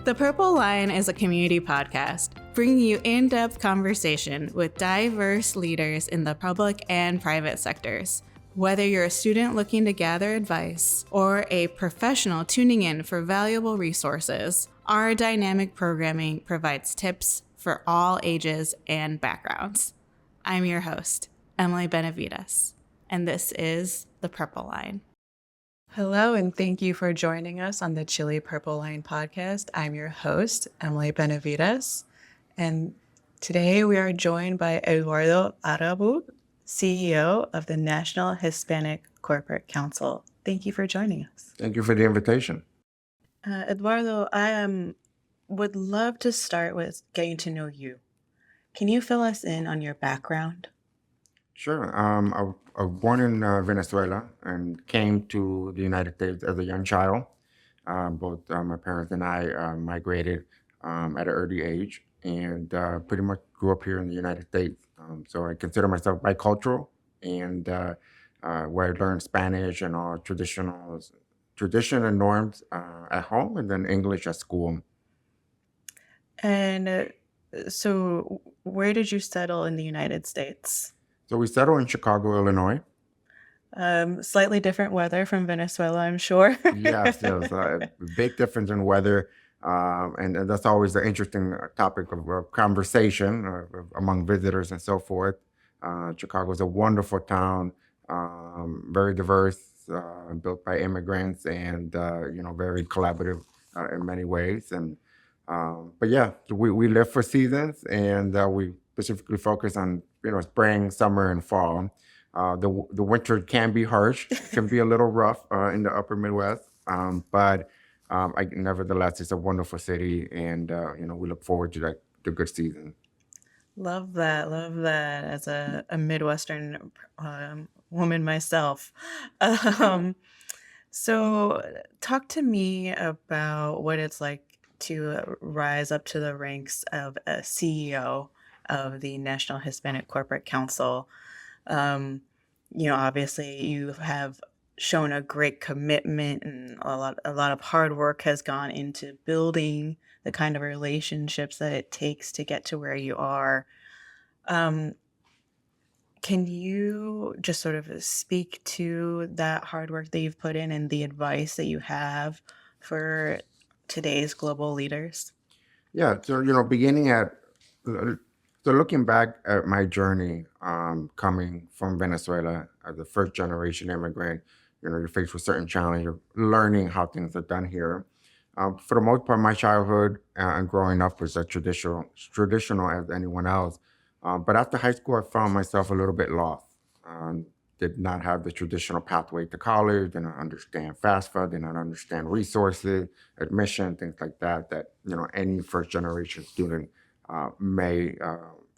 The Purple Line is a community podcast, bringing you in-depth conversation with diverse leaders in the public and private sectors. Whether you're a student looking to gather advice or a professional tuning in for valuable resources, our dynamic programming provides tips for all ages and backgrounds. I'm your host, Emily Benavides, and this is The Purple Line. Hello, and thank you for joining us on the CHLI Purple Line podcast. I'm your host, Emily Benavides, and today we are joined by Eduardo Arabu, CEO of the National Hispanic Corporate Council. Thank you for joining us. Thank you for the invitation. Eduardo, I would love to start with getting to know you. Can you fill us in on your background? Sure. I was born in Venezuela and came to the United States as a young child. Both my parents and I migrated at an early age and pretty much grew up here in the United States. So I consider myself bicultural, and where I learned Spanish and all tradition and norms at home, and then English at school. And so where did you settle in the United States? So we settled in Chicago, Illinois. Slightly different weather from Venezuela, I'm sure. Yes, there's a big difference in weather, and that's always the interesting topic of conversation among visitors and so forth. Chicago is a wonderful town, very diverse, built by immigrants, and very collaborative in many ways. And but yeah, we live for seasons, and we specifically focus on spring, summer, and fall. The winter can be harsh, can be a little rough in the upper Midwest, but nevertheless, it's a wonderful city, and we look forward to the good season. Love that. As a Midwestern woman myself. So talk to me about what it's like to rise up to the ranks of a CEO of the National Hispanic Corporate Council. Obviously you have shown a great commitment, and a lot of hard work has gone into building the kind of relationships that it takes to get to where you are. Can you just sort of speak to that hard work that you've put in and the advice that you have for today's global leaders? Yeah, so beginning at so looking back at my journey, coming from Venezuela as a first generation immigrant, you're faced with certain challenges, learning how things are done here. For the most part, my childhood and growing up was as traditional as anyone else. But after high school, I found myself a little bit lost. Did not have the traditional pathway to college, did not understand FAFSA, did not understand resources, admission, things like that any first generation student may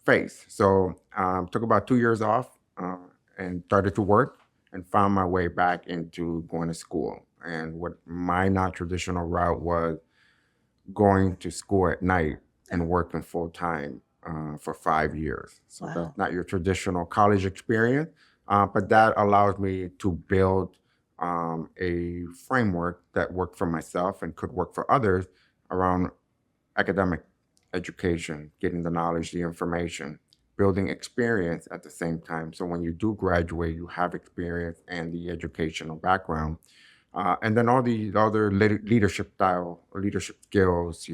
face. So took about 2 years off and started to work and found my way back into going to school. And what my non-traditional route was going to school at night and working full time for 5 years. So Wow. that's not your traditional college experience, but that allowed me to build a framework that worked for myself and could work for others around academic education, getting the knowledge, the information, building experience at the same time. So when you do graduate, you have experience and the educational background. And then all the other leadership skills,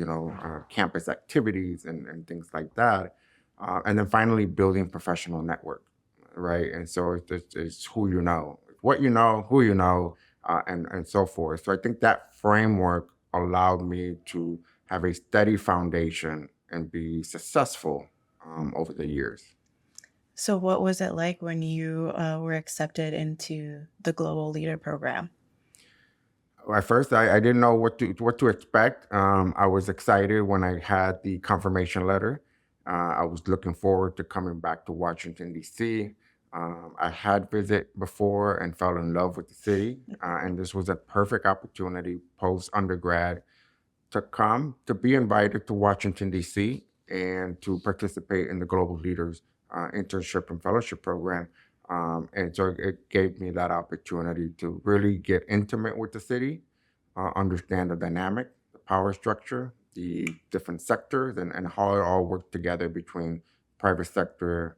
campus activities and things like that. And then finally building professional network, right? And so it's who you know, what you know, who you know, and so forth. So I think that framework allowed me to have a steady foundation and be successful over the years. So what was it like when you were accepted into the Global Leader Program? At first, I didn't know what to expect. I was excited when I had the confirmation letter. I was looking forward to coming back to Washington, D.C. I had visited before and fell in love with the city, and this was a perfect opportunity post-undergrad to be invited to Washington, D.C., and to participate in the Global Leaders Internship and Fellowship Program. And so it gave me that opportunity to really get intimate with the city, understand the dynamic, the power structure, the different sectors and how it all worked together between private sector,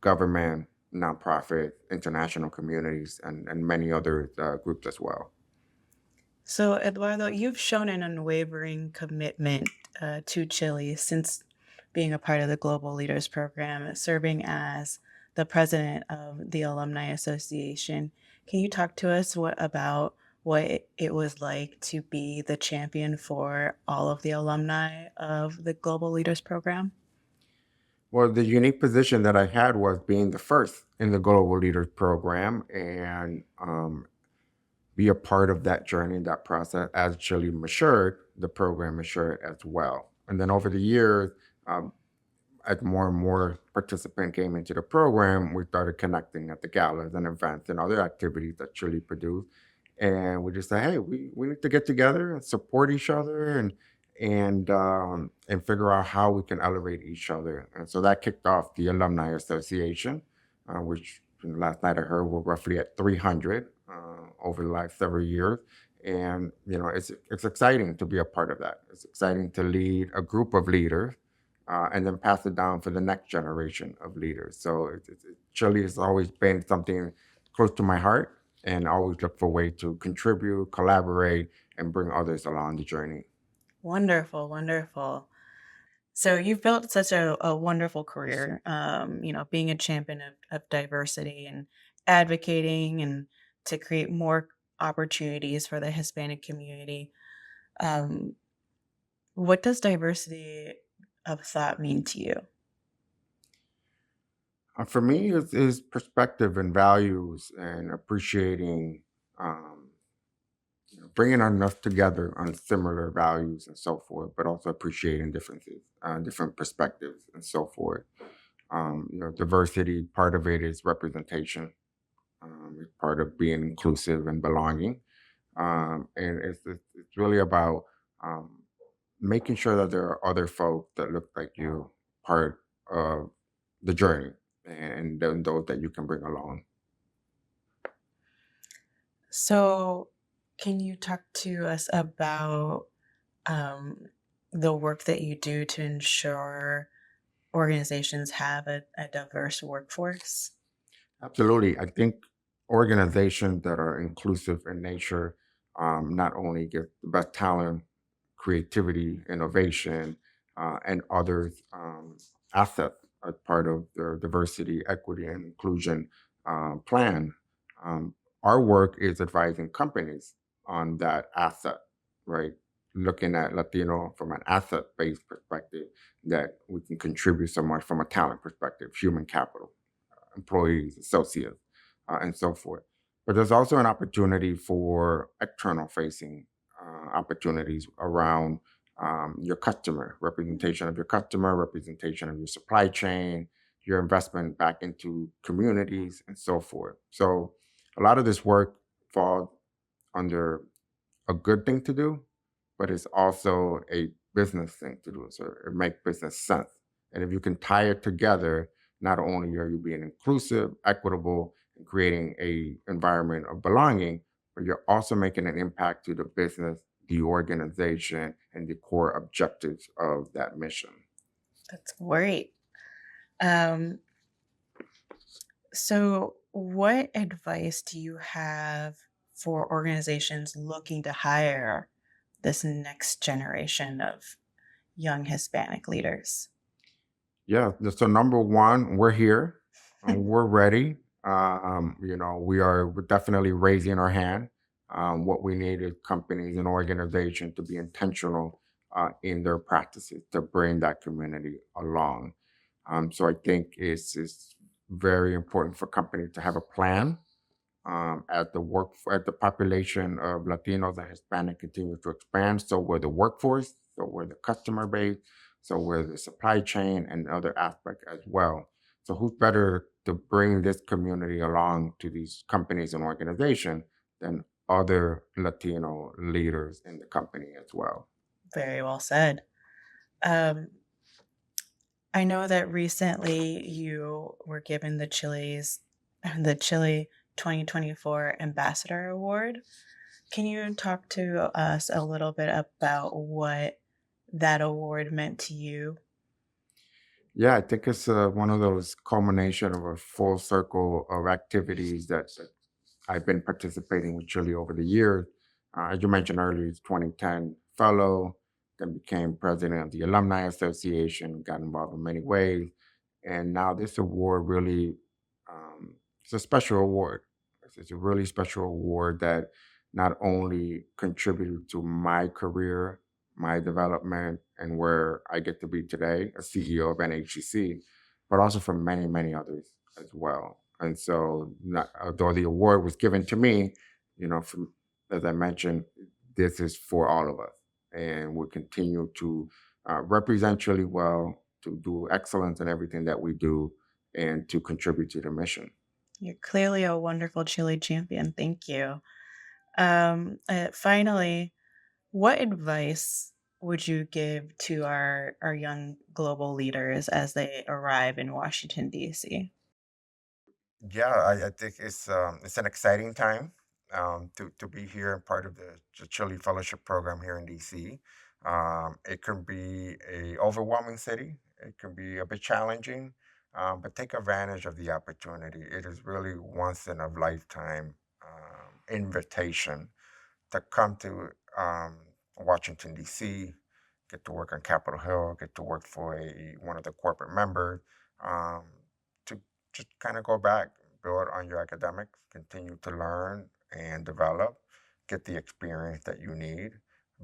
government, nonprofit, international communities, and many other groups as well. So, Eduardo, you've shown an unwavering commitment to Chile since being a part of the Global Leaders Program, serving as the president of the Alumni Association. Can you talk to us about what it was like to be the champion for all of the alumni of the Global Leaders Program? Well, the unique position that I had was being the first in the Global Leaders Program and be a part of that journey, that process. As Chile matured, the program matured as well. And then over the years, um, as more and more participants came into the program, we started connecting at the galas and events and other activities that Chile produced. And we just said, hey, we need to get together and support each other and figure out how we can elevate each other. And so that kicked off the Alumni Association, which last night I heard we're roughly at 300 over the last several years. And it's exciting to be a part of that. It's exciting to lead a group of leaders and then pass it down for the next generation of leaders. So Chile has always been something close to my heart, and I always look for ways to contribute, collaborate, and bring others along the journey. Wonderful, wonderful. So you've built such a wonderful career, being a champion of diversity and advocating and to create more opportunities for the Hispanic community. Um, what does diversity of thought mean to you? For me, is perspective and values and appreciating, um, bringing us together on similar values and so forth, but also appreciating differences, different perspectives and so forth. Diversity, part of it is representation. It's part of being inclusive and belonging. And it's really about um, making sure that there are other folk that look like you part of the journey and then those that you can bring along. So, can you talk to us about um, the work that you do to ensure organizations have a diverse workforce? Absolutely. I think organizations that are inclusive in nature not only get the best talent, creativity, innovation, and others assets as part of their diversity, equity, and inclusion plan. Um, our work is advising companies on that asset, right? Looking at Latino from an asset based perspective that we can contribute so much from a talent perspective, human capital employees, associates, and so forth. But there's also an opportunity for external facing opportunities around your customer, representation of your customer, representation of your supply chain, your investment back into communities, and so forth. So a lot of this work falls under a good thing to do, but it's also a business thing to do. So it makes business sense. And if you can tie it together, not only are you being inclusive, equitable, and creating a environment of belonging, but you're also making an impact to the business, the organization, and the core objectives of that mission. That's great. Um, so, what advice do you have for organizations looking to hire this next generation of young Hispanic leaders? Yeah. So number one, we're here. We're ready. We're definitely raising our hand. What we need is companies and organizations to be intentional in their practices to bring that community along. So I think it's very important for companies to have a plan as the population of Latinos and Hispanic continues to expand, so will the workforce, so will the customer base, so will the supply chain and other aspects as well. So who's better to bring this community along to these companies and organizations than other Latino leaders in the company as well? Very well said. Um, I know that recently you were given the Chile 2024 Ambassador Award. Can you talk to us a little bit about what that award meant to you? Yeah, I think it's one of those culmination of a full circle of activities that I've been participating with Chile over the years. As you mentioned earlier, it's 2010 fellow, then became president of the Alumni Association, got involved in many ways. And now this award really, it's a special award. It's a really special award that not only contributed to my career, my development, and where I get to be today, a CEO of NHCC, but also for many, many others as well. And so, although the award was given to me, from as I mentioned, this is for all of us, and we'll continue to represent Chile well, to do excellence in everything that we do, and to contribute to the mission. You're clearly a wonderful Chile champion. Thank you. Finally, what advice would you give to our young global leaders as they arrive in Washington, D.C.? Yeah, I think it's an exciting time to be here and part of the Chile Fellowship Program here in DC. It can be a overwhelming city. It can be a bit challenging, but take advantage of the opportunity. It is really once in a lifetime invitation to come to Washington D.C., get to work on Capitol Hill, get to work for one of the corporate members, um, to just kind of go back, build on your academics, continue to learn and develop, get the experience that you need,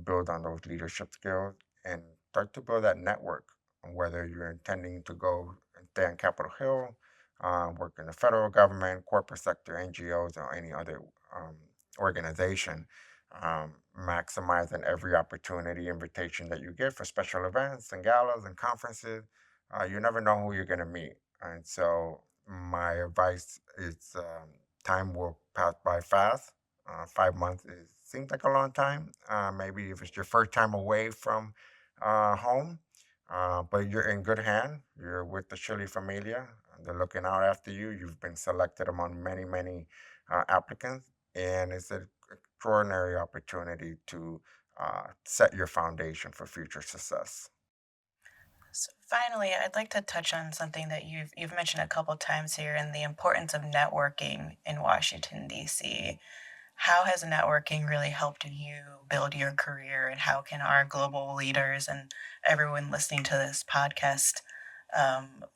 build on those leadership skills, and start to build that network. Whether you're intending to go and stay on Capitol Hill, work in the federal government, corporate sector, NGOs, or any other um, organization, maximizing every opportunity, invitation that you get for special events and galas and conferences. You never know who you're going to meet. And so, my advice is time will pass by fast. 5 months seems like a long time. Maybe if it's your first time away from home, but you're in good hand. You're with the Chile Familia. They're looking out after you. You've been selected among many, many applicants, and it's an extraordinary opportunity to set your foundation for future success. So finally, I'd like to touch on something that you've mentioned a couple times here, and the importance of networking in Washington, D.C. How has networking really helped you build your career, and how can our global leaders and everyone listening to this podcast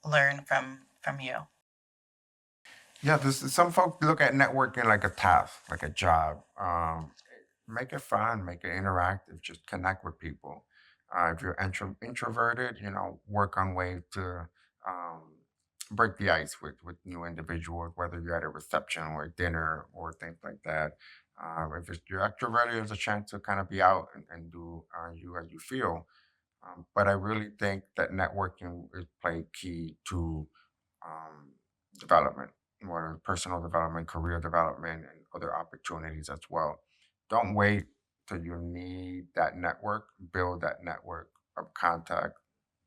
learn from you? Yeah, some folks look at networking like a task, like a job. Make it fun, make it interactive, just connect with people. If you're introverted, work on ways to um, break the ice with new individuals, whether you're at a reception or a dinner or things like that. If you're extroverted, there's a chance to kind of be out and do you as you feel. But I really think that networking is play key to um, development, whether personal development, career development, and other opportunities as well. Don't wait till you need that network. Build that network of contact,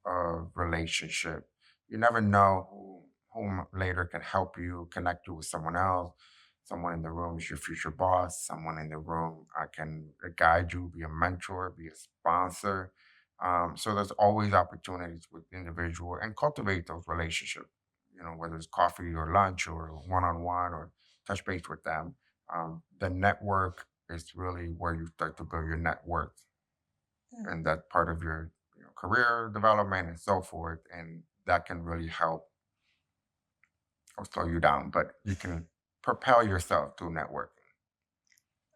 of relationship. You never know whom later can help you, connect you with someone else. Someone in the room is your future boss. Someone in the room can guide you, be a mentor, be a sponsor. So there's always opportunities with individual and cultivate those relationships. Whether it's coffee or lunch or one-on-one or touch base with them. The network is really where you start to build your net worth, Hmm. and that part of your career development and so forth. And that can really help or slow you down, but you can propel yourself through networking.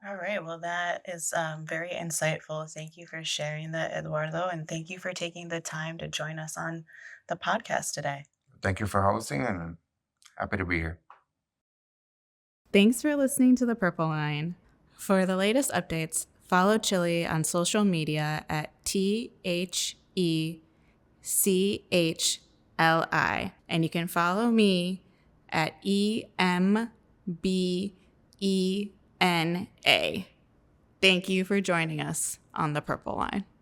All right. Well, that is very insightful. Thank you for sharing that, Eduardo, and thank you for taking the time to join us on the podcast today. Thank you for hosting, and happy to be here. Thanks for listening to The Purple Line. For the latest updates, follow Chili on social media at THECHLI. And you can follow me at EMBENA. Thank you for joining us on The Purple Line.